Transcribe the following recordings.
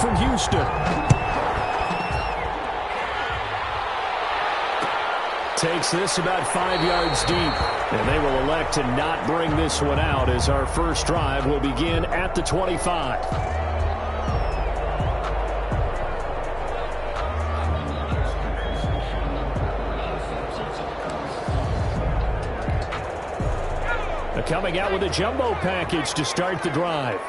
from Houston. Takes this about 5 yards deep. And they will elect to not bring this one out as our first drive will begin at the 25. Coming out with a jumbo package to start the drive.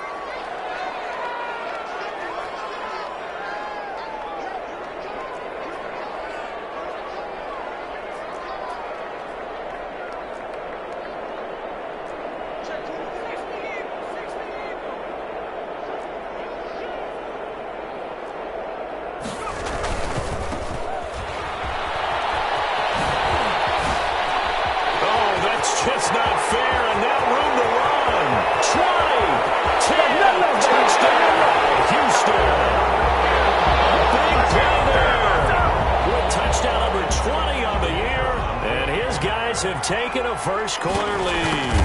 Just not fair, and now room to run. 20, 10, touchdown, Houston. Big play there. With touchdown number 20 on the year, and his guys have taken a first-quarter lead.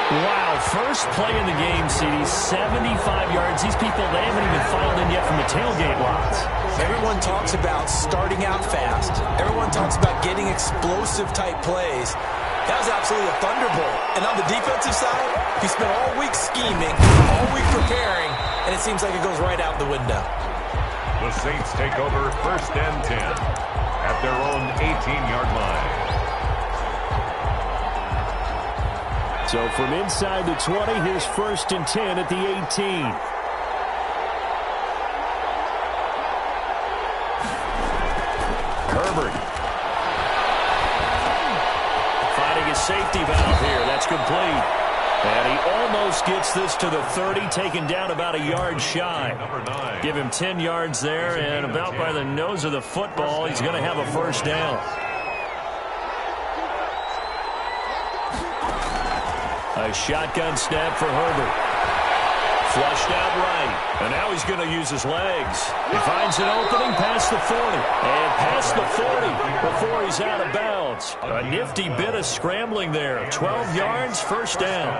Wow, first play in the game, CD, 75 yards. These people, they haven't even filed in yet from the tailgate lots. Everyone talks about starting out fast. Everyone talks about getting explosive-type plays. That was absolutely a thunderbolt. And on the defensive side, he spent all week scheming, all week preparing, and it seems like it goes right out the window. The Saints take over 1st and 10 at their own 18-yard line. So from inside the 20, here's 1st and 10 at the 18. Herbert. Finding his safety valve here. That's complete. And he almost gets this to the 30, taken down about a yard shy. Give him 10 yards there, and about by the nose of the football, he's going to have a first down. A shotgun snap for Herbert. Flushed out right. And now he's going to use his legs. He finds an opening past the 40. And past the 40 before he's out of bounds. A nifty bit of scrambling there. 12 yards, first down.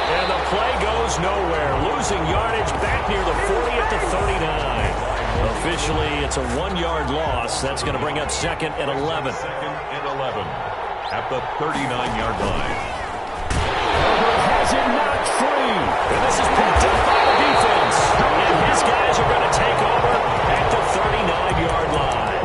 And the play goes nowhere. Losing yardage back near the 40 at the 39. Officially, it's a 1-yard loss. That's going to bring up 2nd and 11. 2nd and 11 at the 39-yard line. Herbert has it knocked free. And this is picked up by the defense. And his guys are going to take over at the 39-yard line.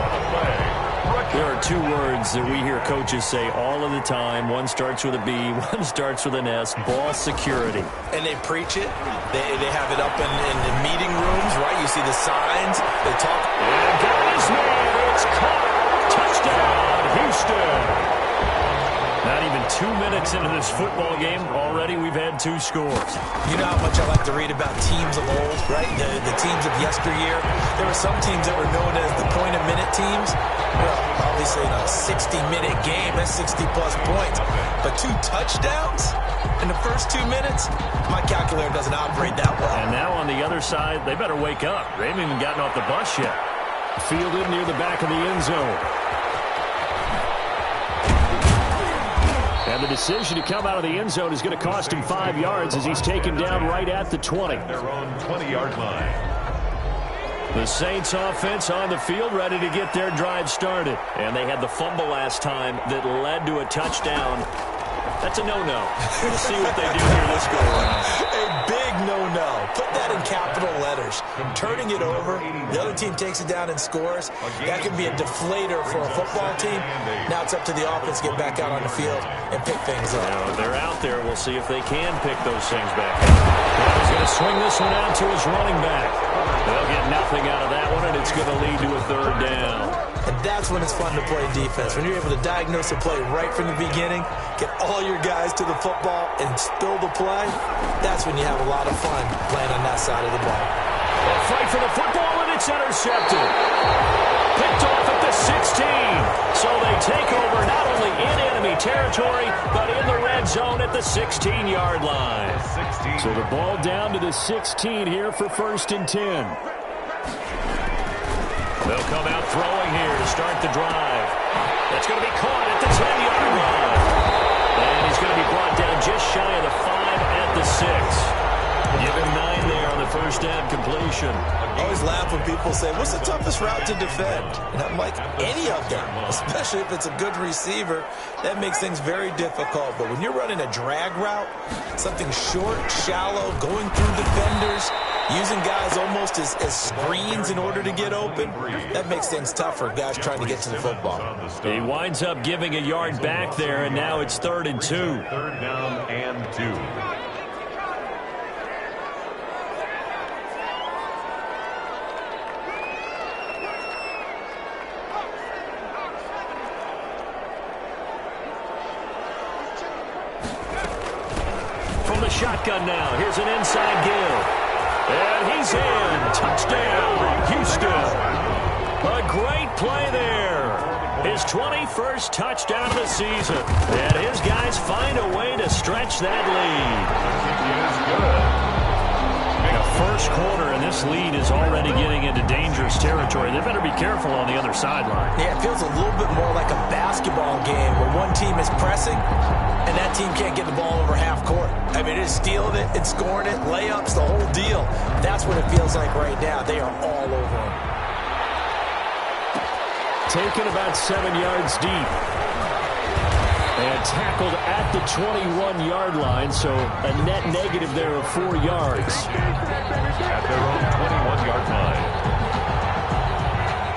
There are 2 words that we hear coaches say all of the time. One starts with a B, one starts with an S. Ball security. And they preach it. They have it up in the meeting rooms, right? You see the signs. They talk. And that is made. It's caught. Touchdown, Houston. Not even 2 minutes into this football game, already we've had 2 scores. You know how much I like to read about teams of old, right? The teams of yesteryear. There were some teams that were known as the point-a-minute teams. Well, obviously in a 60-minute game, that's 60-plus points. But 2 touchdowns in the first 2 minutes? My calculator doesn't operate that well. And now on the other side, they better wake up. They haven't even gotten off the bus yet. Fielded near the back of the end zone. And the decision to come out of the end zone is going to cost him 5 yards as he's taken down right at the 20. Their own 20-yard line. The Saints offense on the field ready to get their drive started. And they had the fumble last time that led to a touchdown. That's a no-no. We'll see what they do here this go around. A big no-no. Put that in capital letters. Turning it over, the other team takes it down and scores. That can be a deflator for a football team. Now it's up to the offense to get back out on the field and pick things up. Now, they're out there. We'll see if they can pick those things back up. Now he's going to swing this one out to his running back. They'll get nothing out of that one, and it's going to lead to a 3rd down. And that's when it's fun to play defense. When you're able to diagnose a play right from the beginning, get all your guys to the football and spill the play, that's when you have a lot of fun playing on that side of the ball. A fight for the football, and it's intercepted. Picked off at the 16. So they take over not only in enemy territory, but in the red zone at the 16-yard line. So the ball down to the 16 here for 1st and 10. They'll come out throwing here to start the drive. That's going to be caught at the 10-yard line. And he's going to be brought down just shy of the 5 at the 6. Give him 9 there on the first down completion. I always laugh when people say, what's the toughest route to defend? And I'm like, any of them, especially if it's a good receiver. That makes things very difficult. But when you're running a drag route, something short, shallow, going through defenders, using guys almost as screens in order to get open, that makes things tougher, guys trying to get to the football. He winds up giving a yard back there, and now it's 3rd and 2. 3rd down and 2. Shotgun now. Here's an inside give. And he's in. Touchdown, Houston. A great play there. His 21st touchdown of the season. And his guys find a way to stretch that lead. First quarter, and this lead is already getting into dangerous territory. They better be careful on the other sideline. Yeah, it feels a little bit more like a basketball game where one team is pressing and that team can't get the ball over half court. I mean, it's stealing it, it's scoring it, layups, the whole deal. That's what it feels like right now. They are all over him. Taken about 7 yards deep. And tackled at the 21-yard line, so a net negative there of 4 yards. At their own 21-yard line.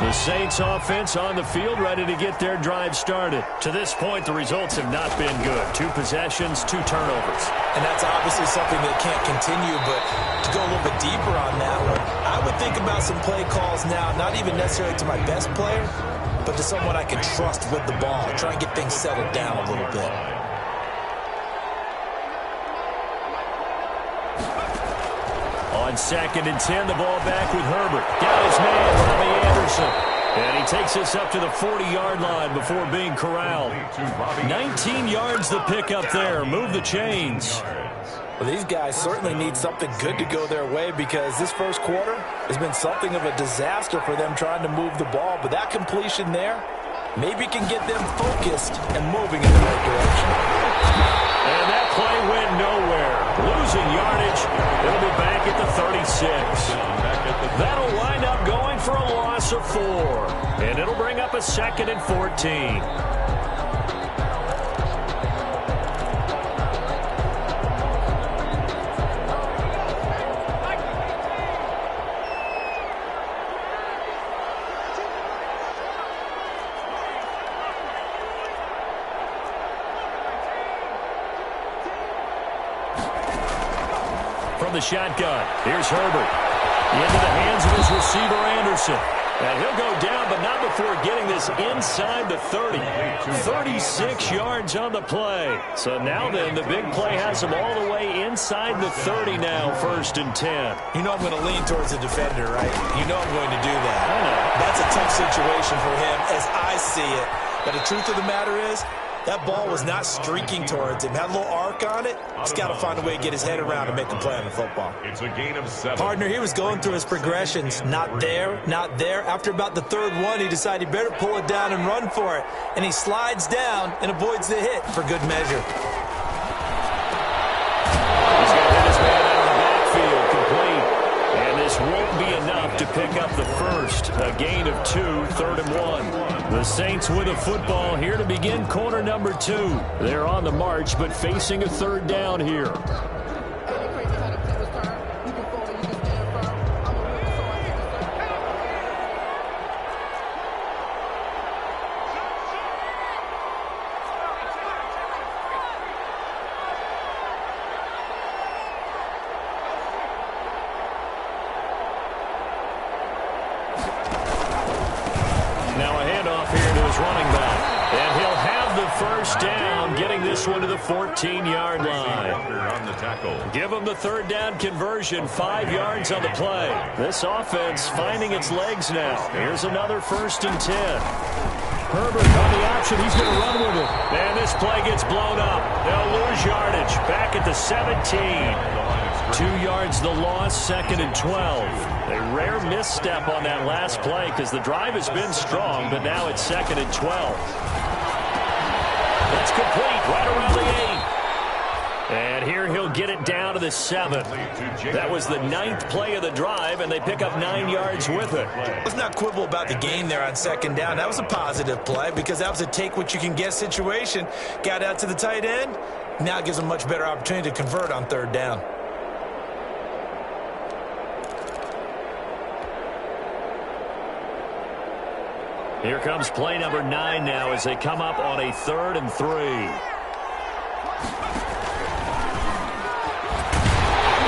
The Saints offense on the field, ready to get their drive started. To this point, the results have not been good. 2 possessions, 2 turnovers. And that's obviously something that can't continue, but to go a little bit deeper on that one, I would think about some play calls now, not even necessarily to my best player, but to someone I can trust with the ball. Try and get things settled down a little bit. On 2nd and 10, the ball back with Herbert. Got his man, Robbie Anderson. And he takes us up to the 40-yard line before being corralled. 19 yards the pick up there. Move the chains. Well, these guys certainly need something good to go their way because this first quarter has been something of a disaster for them trying to move the ball. But that completion there maybe can get them focused and moving in the right direction. And that play went nowhere. Losing yardage. It'll be back at the 36. That'll wind up going for a loss of 4. And it'll bring up a 2nd and 14. From the shotgun, here's Herbert. Into the hands of his receiver, Anderson. And he'll go down, but not before getting this inside the 30. 36 yards on the play. So now then, the big play has him all the way inside the 30 now, 1st and 10. You know I'm going to lean towards the defender, right? You know I'm going to do that. That's a tough situation for him as I see it. But the truth of the matter is, that ball was not streaking towards him. Had a little arc on it. He's got to find a way to get his head around and make a play on the football. It's a gain of 7. Partner, he was going through his progressions. Not there, not there. After about the 3rd one, he decided he better pull it down and run for it. And he slides down and avoids the hit for good measure. He's going to hit his man out of the backfield, complete. And this won't be enough to pick up the first. A gain of 2, 3rd and 1. The Saints with a football here to begin quarter number 2. They're on the march, but facing a 3rd down here. One to the 14-yard line. Give them the 3rd down conversion, 5 yards on the play. This offense finding its legs now. Here's another 1st and 10. Herbert on the option. He's going to run with it. And this play gets blown up. They'll lose yardage. Back at the 17. 2 yards the loss, 2nd and 12. A rare misstep on that last play because the drive has been strong, but now it's 2nd and 12. That's complete right around the 8. And here he'll get it down to the 7. That was the 9th play of the drive, and they pick up 9 yards with it. Let's not quibble about the gain there on 2nd down. That was a positive play because that was a take-what-you-can-get situation. Got out to the tight end. Now it gives them a much better opportunity to convert on 3rd down. Here comes play number 9 now as they come up on a 3rd and 3.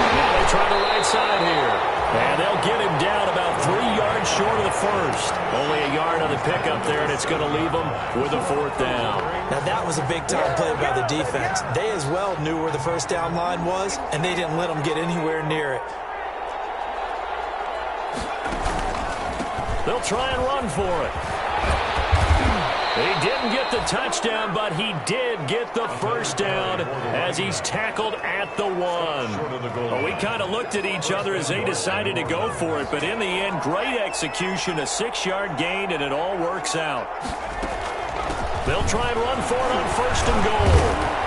Now they try the right side here. And they'll get him down about 3 yards short of the first. Only a yard on the pickup there, and it's going to leave them with a 4th down. Now that was a big-time play by the defense. They as well knew where the 1st down line was, and they didn't let them get anywhere near it. They'll try and run for it. He didn't get the touchdown, but he did get the 1st down as he's tackled at the 1. Well, we kind of looked at each other as they decided to go for it, but in the end, great execution, a 6-yard gain, and it all works out. They'll try and run for it on 1st and goal.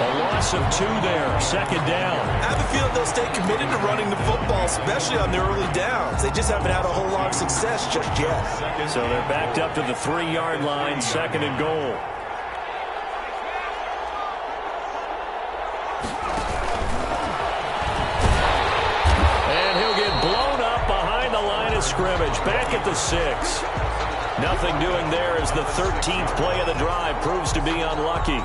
A loss of 2 there, 2nd down. I have a feeling they'll stay committed to running the football, especially on their early downs. They just haven't had a whole lot of success just yet. So they're backed up to the 3-yard line, 2nd and goal. And he'll get blown up behind the line of scrimmage, back at the 6. Nothing doing there as the 13th play of the drive proves to be unlucky.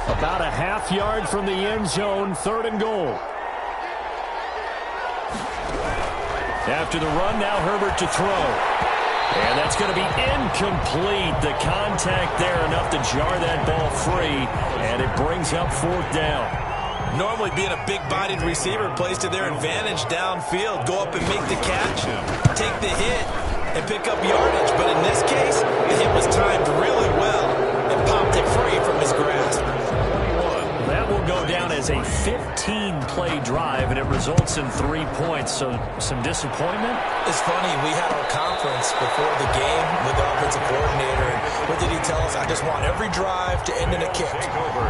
About a half yard from the end zone, 3rd and goal. After the run, now Herbert to throw. And that's going to be incomplete. The contact there enough to jar that ball free, and it brings up 4th down. Normally being a big-bodied receiver plays to their advantage downfield. Go up and make the catch, take the hit, and pick up yardage. But in this case, the hit was timed really well and popped it free from his grasp. That will go down as a 15-play drive, and it results in 3 points. So some disappointment? It's funny. We had our conference before the game with the offensive coordinator. And what did he tell us? I just want every drive to end in a kick,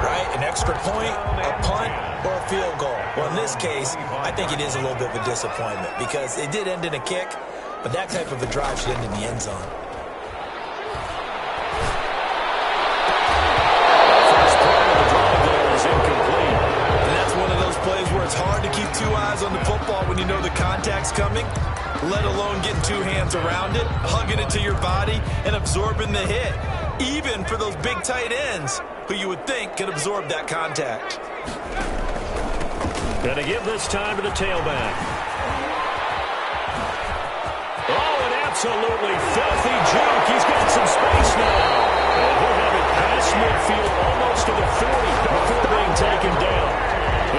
right? An extra point, a punt, or a field goal. Well, in this case, I think it is a little bit of a disappointment because it did end in a kick, but that type of a drive should end in the end zone. It's hard to keep 2 eyes on the football when you know the contact's coming, let alone getting 2 hands around it, hugging it to your body, and absorbing the hit, even for those big tight ends who you would think could absorb that contact. Going to give this time to the tailback. Oh, an absolutely filthy juke. He's got some space now. And he'll have it past midfield almost to the 40 before being taken down.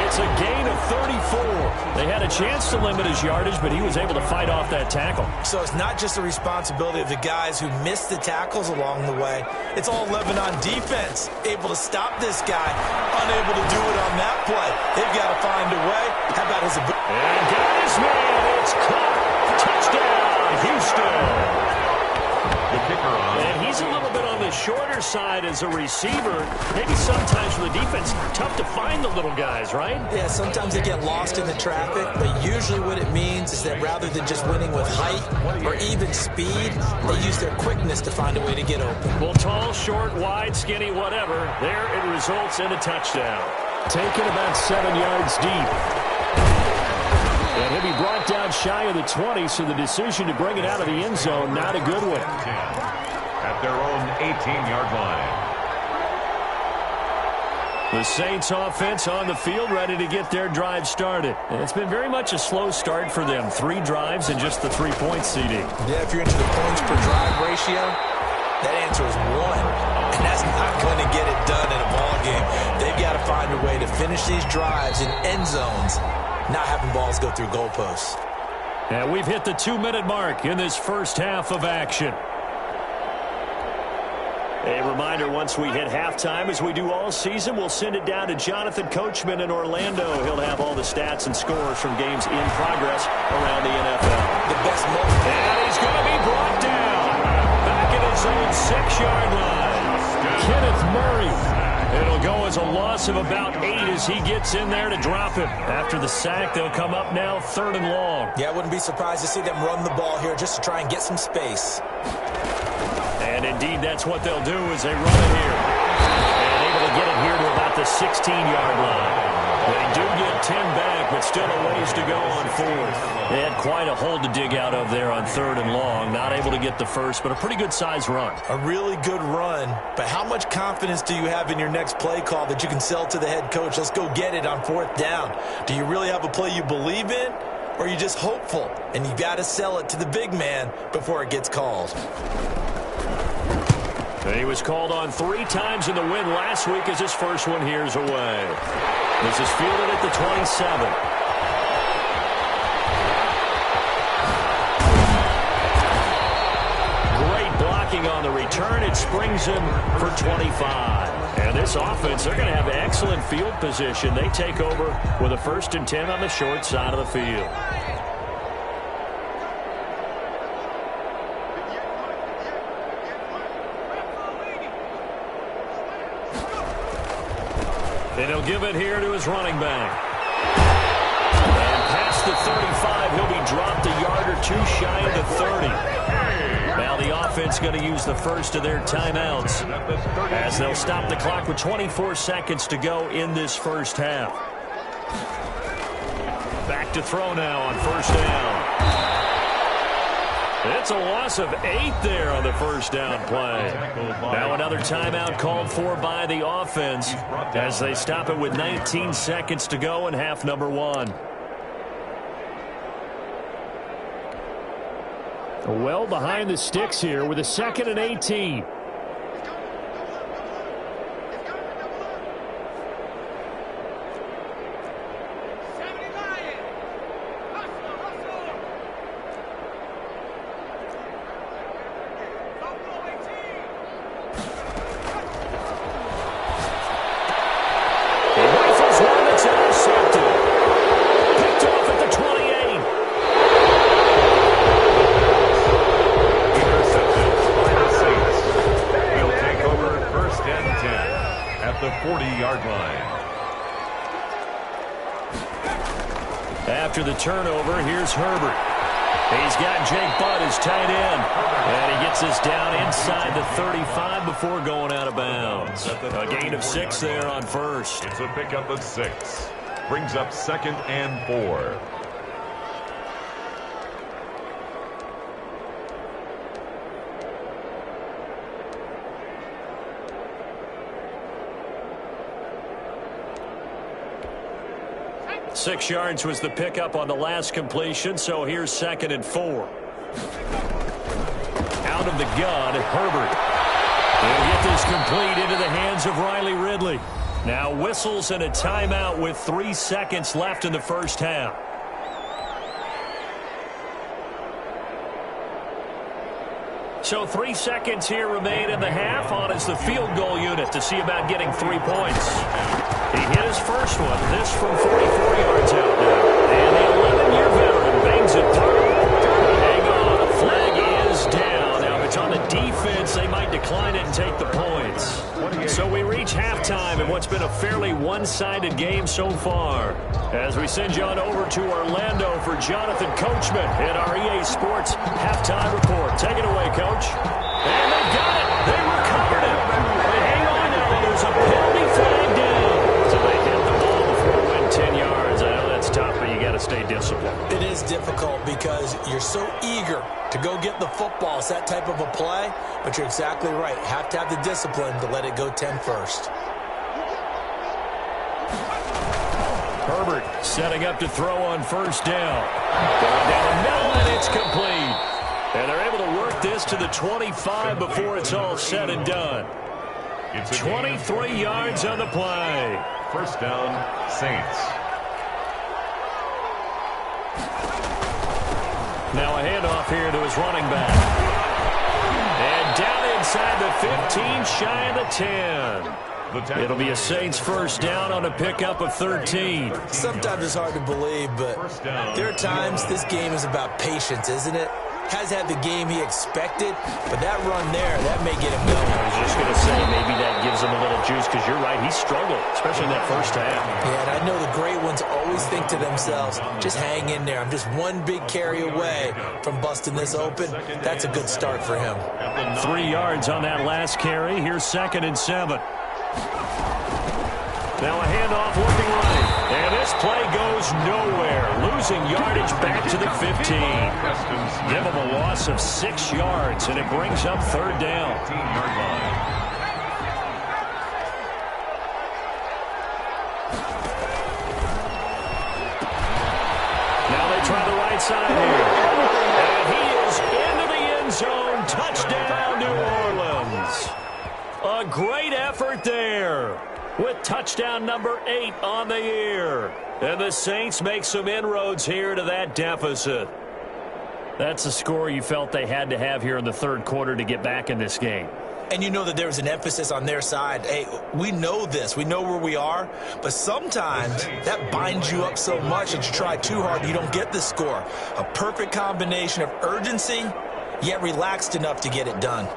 It's a gain of 34. They had a chance to limit his yardage, but he was able to fight off that tackle. So it's not just the responsibility of the guys who missed the tackles along the way. It's all Lebanon defense, able to stop this guy, unable to do it on that play. They've got to find a way. How about his ability? And got his man. It's caught. Touchdown, Houston. The kicker on. And he's a little bit on the shorter side as a receiver. Maybe sometimes for the defense, tough to find the little guys, right? Yeah, sometimes they get lost in the traffic, but usually what it means is that rather than just winning with height or even speed, they use their quickness to find a way to get open. Well, tall, short, wide, skinny, whatever, there it results in a touchdown. Taken about 7 yards deep. And he'll be brought down shy of the 20, so the decision to bring it out of the end zone, not a good one. At their own 18-yard line. The Saints offense on the field, ready to get their drive started. And it's been very much a slow start for them. 3 drives and just the 3-point CD. Yeah, if you're into the points per drive ratio, that answer is 1. And that's not going to get it done in a ball game. They've got to find a way to finish these drives in end zones, not having balls go through goalposts. And we've hit the 2-minute mark in this first half of action. A reminder, once we hit halftime, as we do all season, we'll send it down to Jonathan Coachman in Orlando. He'll have all the stats and scores from games in progress around the NFL. The best moment. And he's going to be brought down back at his own 6-yard line. Kenneth Murray. It'll go as a loss of about 8 as he gets in there to drop him. After the sack, they'll come up now 3rd and long. Yeah, I wouldn't be surprised to see them run the ball here just to try and get some space. And indeed, that's what they'll do as they run it here. And able to get it here to about the 16-yard line. They do get 10 back, but still a ways to go on 4th. They had quite a hole to dig out of there on 3rd and long. Not able to get the first, but a pretty good-sized run. A really good run, but how much confidence do you have in your next play call that you can sell to the head coach? Let's go get it on 4th down. Do you really have a play you believe in, or are you just hopeful? And you got to sell it to the big man before it gets called. He was called on 3 times in the win last week as his first one here's away. This is fielded at the 27. Great blocking on the return. It springs him for 25. And this offense, they're going to have excellent field position. They take over with a 1st and 10 on the short side of the field. And he'll give it here to his running back. And past the 35, he'll be dropped a yard or 2 shy of the 30. Now the offense going to use the first of their timeouts as they'll stop the clock with 24 seconds to go in this first half. Back to throw now on 1st down. It's a loss of 8 there on the 1st down play. Now another timeout called for by the offense as they stop it with 19 seconds to go in half number 1. Well behind the sticks here with a 2nd and 18. After the turnover, here's Herbert. He's got Jake Butt as tight end. And he gets us down inside the 35 before going out of bounds. A gain of 6 there on 1st. It's a pickup of 6. Brings up 2nd and 4. Six yards was the pickup on the last completion, so here's 2nd and 4. Out of the gun, Herbert. He'll get this complete into the hands of Riley Ridley. Now whistles and a timeout with 3 seconds left in the first half. So 3 seconds here remain in the half. On is the field goal unit to see about getting 3 points. He hit his first one. This from 44 yards out now. And the 11-year veteran bangs it through. Hang on. The flag is down. Now, if it's on the defense, they might decline it and take the points. So we reach halftime in what's been a fairly one-sided game so far. As we send you on over to Orlando for Jonathan Coachman in our EA Sports halftime report. Take it away, Coach. And they got it. They recovered it. But hang on now. There's a penalty flag down. So they hit the ball before it went 10 yards. I know that's tough, but you got to stay disciplined. It is difficult because you're so eager to go get the football. It's that type of a play, but you're exactly right. Have to have the discipline to let it go 10 first. Herbert setting up to throw on 1st down. Going down the middle, and it's complete. And they're able to work this to the 25 before it's all said and done. It's 23 yards on the play. 1st down, Saints. Now a handoff here to his running back. And down inside the 15, shy of the 10. It'll be a Saints first down on a pickup of 13. Sometimes it's hard to believe, but there are times this game is about patience, isn't it? Has had the game he expected, but that run there, that may get him going. I was just going to say, maybe that gives him a little juice, because you're right, he struggled, especially in that first half. Yeah, and I know the great ones always think to themselves, just hang in there. I'm just one big carry away from busting this open. That's a good start for him. 3 yards on that last carry. Here's 2nd and 7. Now a handoff looking right. And this play goes nowhere. Losing yardage back to the 15. Give him a loss of 6 yards, and it brings up 3rd down. Now they try the right side here. And he is into the end zone. Touchdown, New Orleans. A great effort there, with touchdown number 8 on the year. And the Saints make some inroads here to that deficit. That's a score you felt they had to have here in the 3rd quarter to get back in this game. And you know that there was an emphasis on their side. Hey, we know this. We know where we are. But sometimes that binds you up so much that you try too hard and you don't get the score. A perfect combination of urgency, yet relaxed enough to get it done.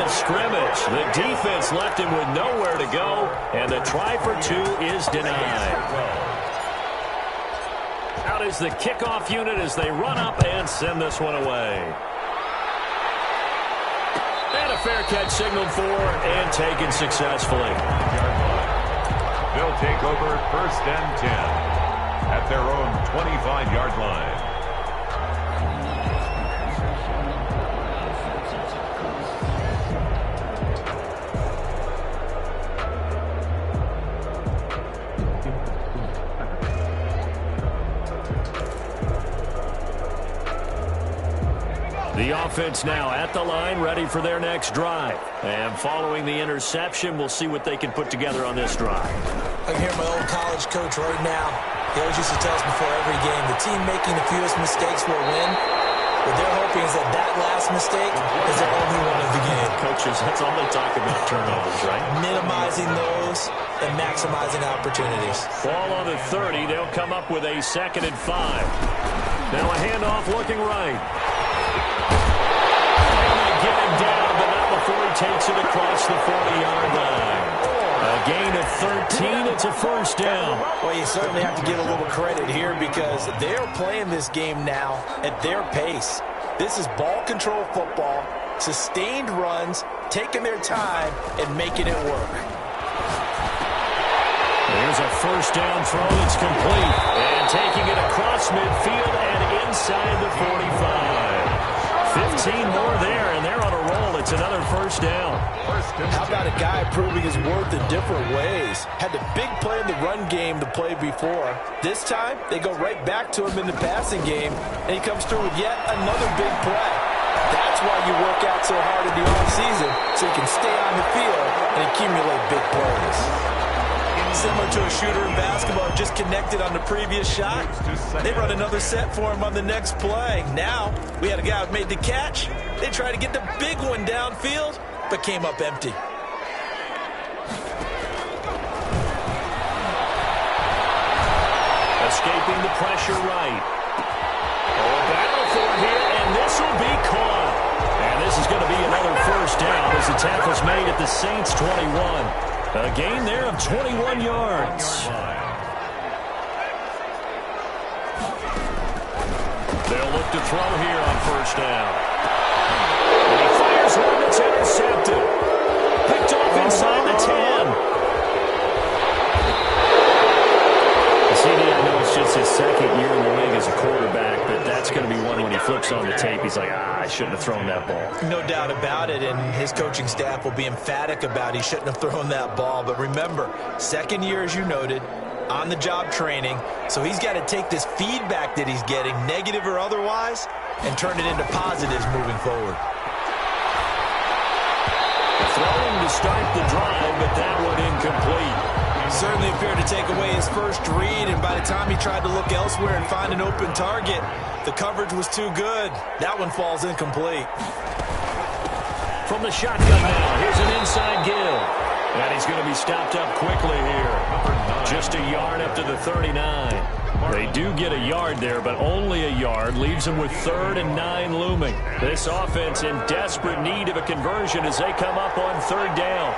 Scrimmage. The defense left him with nowhere to go, and the try for 2 is denied. Out is the kickoff unit as they run up and send this one away. And a fair catch signaled for and taken successfully. They'll take over 1st and 10 at their own 25-yard line. The offense now at the line, ready for their next drive. And following the interception, we'll see what they can put together on this drive. I can hear my old college coach right now. He always used to tell us before every game, the team making the fewest mistakes will win. What they're hoping is that last mistake is their only one of the game. Coaches, that's all they talk about, turnovers, right? Minimizing those and maximizing opportunities. Ball on the 30. They'll come up with a 2nd and 5. Now a handoff looking right. Get him down, but not before he takes it across the 40-yard line. A gain of 13. It's a first down. Well, you certainly have to give a little credit here because they're playing this game now at their pace. This is ball control football, sustained runs, taking their time, and making it work. There's a first down throw that's complete. And taking it across midfield and inside the 45. 15 more there, and they're on a roll. It's another first down. How about a guy proving his worth in different ways? Had the big play in the run game the play before. This time, they go right back to him in the passing game, and he comes through with yet another big play. That's why you work out so hard in the offseason, so you can stay on the field and accumulate big plays. Similar to a shooter in basketball, just connected on the previous shot. They run another set for him on the next play. Now, we had a guy who made the catch. They tried to get the big one downfield, but came up empty. Escaping the pressure right. Oh, a battle for it here, and this will be caught. And this is going to be another first down as the tackle's made at the Saints' 21. A gain there of 21 yards. They'll look to throw here on first down. And he fires one that's intercepted. Picked off inside the 10. CD, I know it's just his 2nd year in the league as a quarterback, but that's going to be one when he flips on the tape. He's like, I shouldn't have thrown that ball. No doubt about it, and his coaching staff will be emphatic about he shouldn't have thrown that ball. But remember, 2nd year, as you noted, on-the-job training, so he's got to take this feedback that he's getting, negative or otherwise, and turn it into positives moving forward. Throwing to start the drive, but that one incomplete. Certainly appeared to take away his first read, and by the time he tried to look elsewhere and find an open target, the coverage was too good. That one falls incomplete. From the shotgun now, here's an inside give. And he's going to be stopped up quickly here. Just a yard up to the 39. They do get a yard there, but only a yard. Leaves them with 3rd and 9 looming. This offense in desperate need of a conversion as they come up on 3rd down.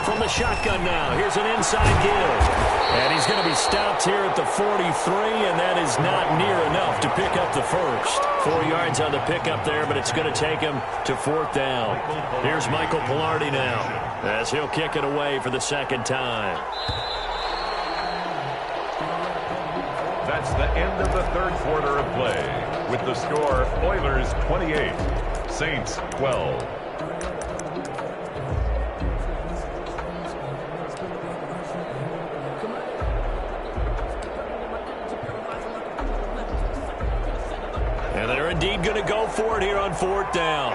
From the shotgun now, here's an inside give. And he's going to be stopped here at the 43, and that is not near enough to pick up the first. 4 yards on the pickup there, but it's going to take him to 4th down. Here's Michael Pilardi now, as he'll kick it away for the 2nd time. That's the end of the 3rd quarter of play. With the score, Oilers 28, Saints 12. And they're indeed going to go for it here on 4th down.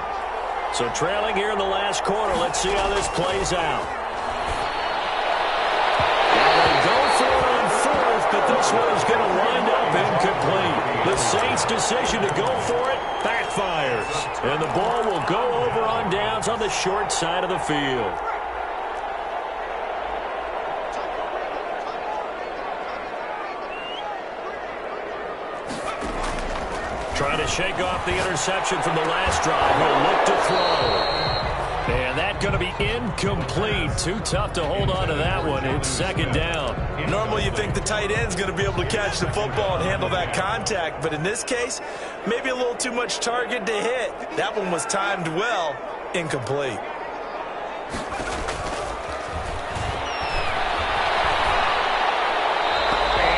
So trailing here in the last quarter. Let's see how this plays out. Now they go for it on 4th, but this one is going to wind up incomplete. The Saints' decision to go for it backfires. And the ball will go over on downs on the short side of the field. Trying to shake off the interception from the last drive. He'll look to throw. And that's going to be incomplete. Too tough to hold on to that one. It's 2nd down. Normally you think the tight end's going to be able to catch the football and handle that contact, but in this case, maybe a little too much target to hit. That one was timed well. Incomplete.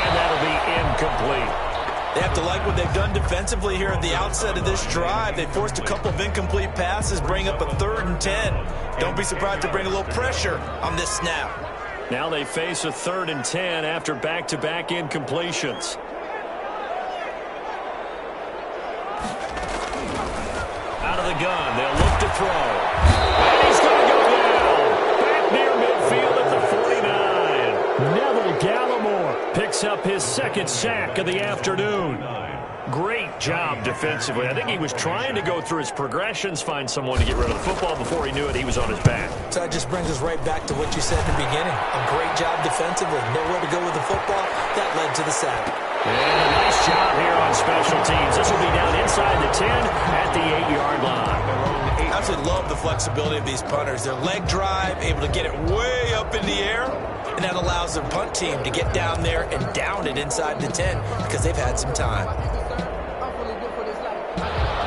And that'll be incomplete. They have to like what they've done defensively here at the outset of this drive. They forced a couple of incomplete passes, bring up a 3rd and 10. Don't be surprised to bring a little pressure on this snap. Now they face a 3rd and 10 after back-to-back incompletions. Out of the gun, they'll look to throw. And he's going to go down. Back near midfield at the 49. Neville Gallimore picks up his 2nd sack of the afternoon. Great job defensively. I think he was trying to go through his progressions, find someone to get rid of the football. Before he knew it, he was on his back. So that just brings us right back to what you said in the beginning. A great job defensively. Nowhere to go with the football. That led to the sack. And a nice job here on special teams. This will be down inside the 10 at the 8-yard line. I absolutely love the flexibility of these punters. Their leg drive, able to get it way up in the air, and that allows their punt team to get down there and down it inside the 10 because they've had some time.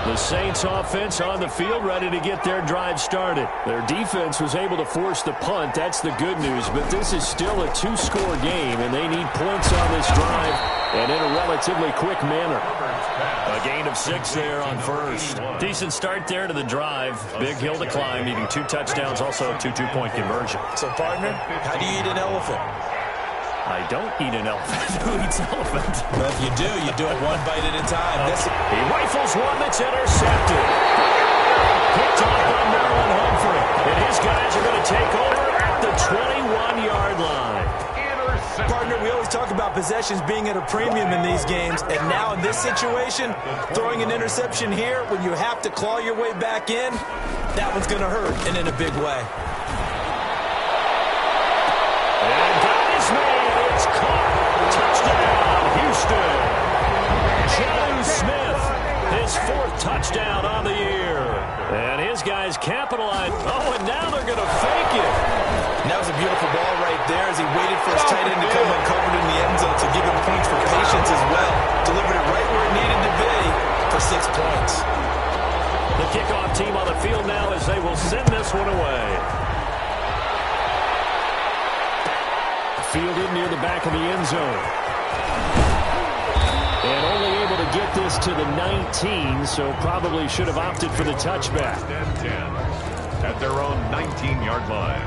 The Saints offense on the field ready to get their drive started. Their defense was able to force the punt. That's the good news, but this is still a 2-score game, and they need points on this drive and in a relatively quick manner. A gain of 6 there on first. Decent start there to the drive. Big hill to climb, needing 2 touchdowns, also a 2-2-point conversion. So, partner, how do you eat an elephant? I don't eat an elephant. Who eats elephant? Well, if you do it one bite at a time. He rifles one that's intercepted. Picked off by Marlon Humphrey. And his guys are going to take over at the 21-yard line. Partner, we always talk about possessions being at a premium in these games. And now in this situation, throwing an interception here when you have to claw your way back in, that one's going to hurt, and in a big way. And guys made, it's caught. Touchdown, Houston. Jonnu Smith, his 4th touchdown on the year. And his guys capitalize. Oh, and now they're going to fake it. And that was a beautiful ball right there as he waited for his tight end to come uncovered in the end zone to give him points for patience as well. Delivered it right where it needed to be for 6 points. The kickoff team on the field now as they will send this one away. Fielded near the back of the end zone. And only able to get this to the 19, so probably should have opted for the touchback. 10 at their own 19-yard line.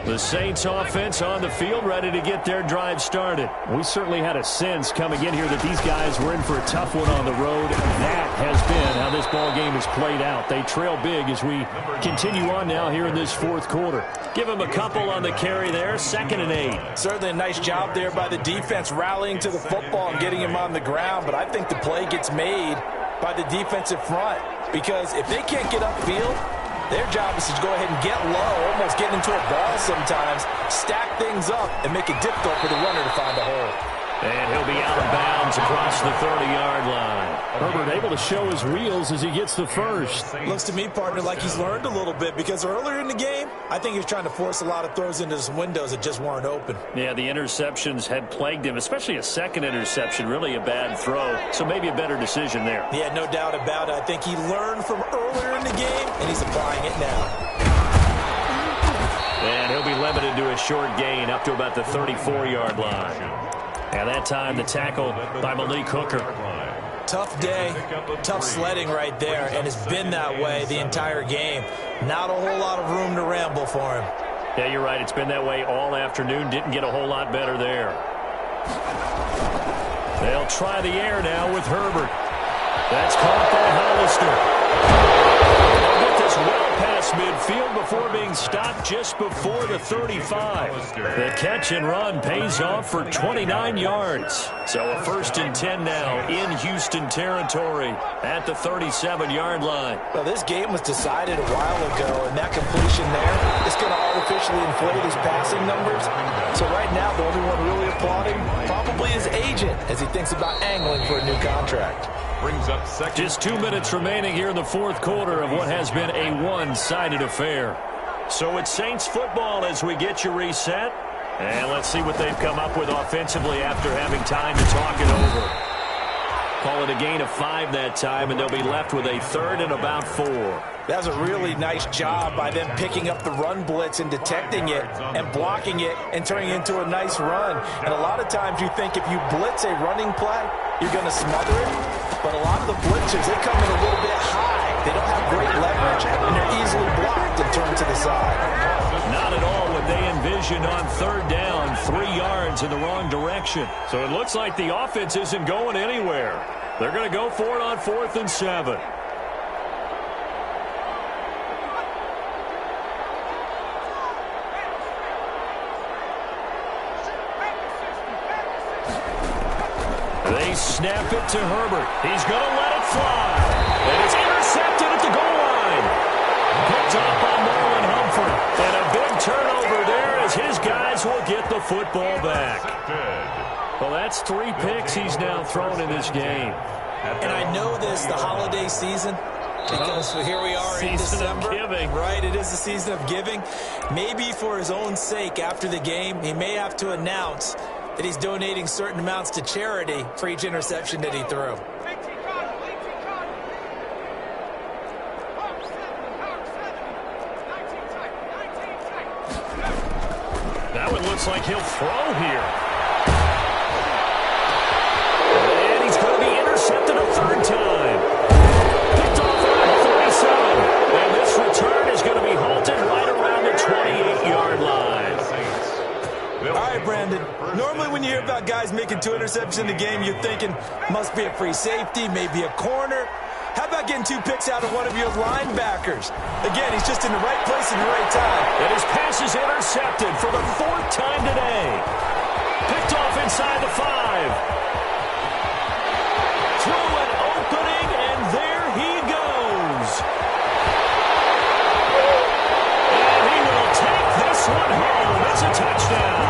The Saints offense on the field, ready to get their drive started. We certainly had a sense coming in here that these guys were in for a tough one on the road. That has been how this ball game has played out. They trail big as we continue on now here in this fourth quarter. Give them a couple on the carry there, 2nd and 8. Certainly a nice job there by the defense rallying to the football and getting him on the ground, but I think the play gets made by the defensive front because if they can't get upfield, their job is to go ahead and get low, almost get into a ball sometimes, stack things up, and make it difficult for the runner to find a hole. And he'll be out of bounds across the 30-yard line. Herbert able to show his wheels as he gets the first. Looks to me, partner, like he's learned a little bit because earlier in the game, I think he was trying to force a lot of throws into some windows that just weren't open. Yeah, the interceptions had plagued him, especially a second interception, really a bad throw. So maybe a better decision there. Yeah, no doubt about it. I think he learned from earlier in the game, and he's applying it now. And he'll be limited to a short gain up to about the 34-yard line. And that time the tackle by Malik Hooker. Tough day, tough sledding right there, and it's been that way the entire game. Not a whole lot of room to ramble for him. Yeah, you're right. It's been that way all afternoon. Didn't get a whole lot better there. They'll try the air now with Herbert. That's caught by Hollister. They'll get this well past midfield before being stopped just before the 35. The catch and run pays off for 29 yards. So a 1st and 10 now in Houston territory at the 37-yard line. Well, this game was decided a while ago, and that completion there is going to artificially inflate his passing numbers. So right now, the only one really applauding probably his agent as he thinks about angling for a new contract. Brings up second. Just 2 minutes remaining here in the fourth quarter of what has been a one-sided affair. So it's Saints football as we get you reset. And let's see what they've come up with offensively after having time to talk it over. Call it a gain of 5 that time, and they'll be left with a 3rd and about 4. That was a really nice job by them picking up the run blitz and detecting it and blocking it and turning it into a nice run. And a lot of times you think if you blitz a running play, you're going to smother it. But a lot of the blitzers, they come in a little bit high. They don't have great leverage, and they're easily blocked and turned to the side. Not at all what they envisioned on 3rd down, 3 yards in the wrong direction. So it looks like the offense isn't going anywhere. They're going to go for it on 4th and 7. They snap it to Herbert. He's going to let it fly. And it's intercepted at the goal line. Picked up by Marlon Humphrey. And a big turnover there as his guys will get the football back. Well, that's 3 picks he's now thrown in this game. And I know this, the holiday season, because here we are in December. Giving. Right, it is the season of giving. Maybe for his own sake after the game, he may have to announce that he's donating certain amounts to charity for each interception that he threw. That one looks like he'll throw here. And he's going to be intercepted a 3rd time. Picked off at 37. And this return is going to be halted right around the 28-yard line. All right, Brandon. Normally when you hear about guys making 2 interceptions in the game, you're thinking must be a free safety, maybe a corner. How about getting 2 picks out of one of your linebackers? Again, he's just in the right place at the right time. And his pass is intercepted for the 4th time today. Picked off inside the 5. Through an opening, and there he goes. And he will take this one home. It's a touchdown.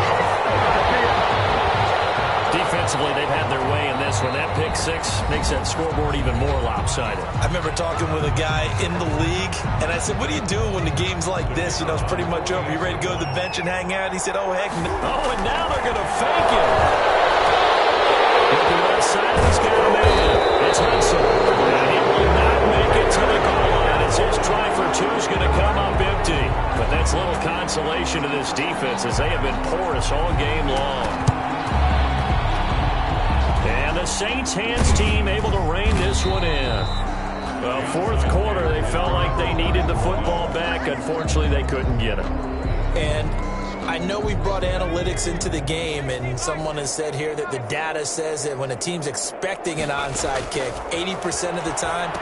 Defensively, they've had their way in this one. That pick 6 makes that scoreboard even more lopsided. I remember talking with a guy in the league, and I said, what do you do when the game's like this? You know, it's pretty much over. You ready to go to the bench and hang out? He said, oh, heck no. Oh, and now they're going to fake it. Looking right side, he's got a man. It's Hudson. And he will not make it to the goal line. It's his try for 2 is going to come up empty. But that's little consolation to this defense as they have been porous all game long. And the Saints hands team able to rein this one in. Well, 4th quarter, they felt like they needed the football back. Unfortunately, they couldn't get it. And I know we brought analytics into the game, and someone has said here that the data says that when a team's expecting an onside kick, 80% of the time,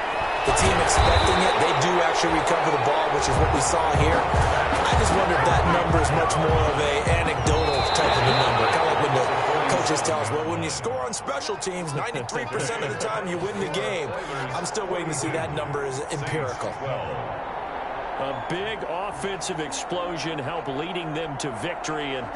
the team expecting it, they do actually recover the ball, which is what we saw here. I just wonder if that number is much more of an anecdotal type of a number. Kind of like when the coaches tell us, well, when you score on special teams, 93% of the time you win the game. I'm still waiting to see that number is empirical. A big offensive explosion helped leading them to victory. And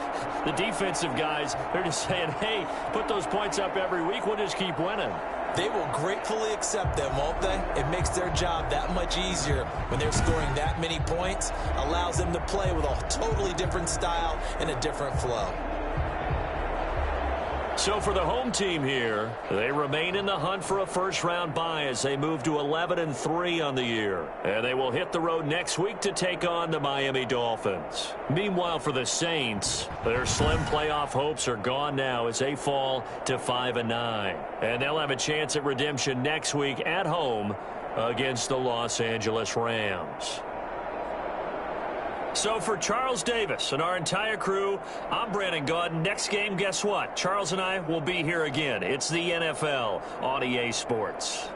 the defensive guys, they're just saying, hey, put those points up every week. We'll just keep winning. They will gratefully accept them, won't they? It makes their job that much easier when they're scoring that many points. Allows them to play with a totally different style and a different flow. So for the home team here, they remain in the hunt for a first-round bye as they move to 11-3 on the year. And they will hit the road next week to take on the Miami Dolphins. Meanwhile, for the Saints, their slim playoff hopes are gone now as they fall to 5-9. And they'll have a chance at redemption next week at home against the Los Angeles Rams. So for Charles Davis and our entire crew, I'm Brandon Gaudin. Next game, guess what? Charles and I will be here again. It's the NFL on EA Sports.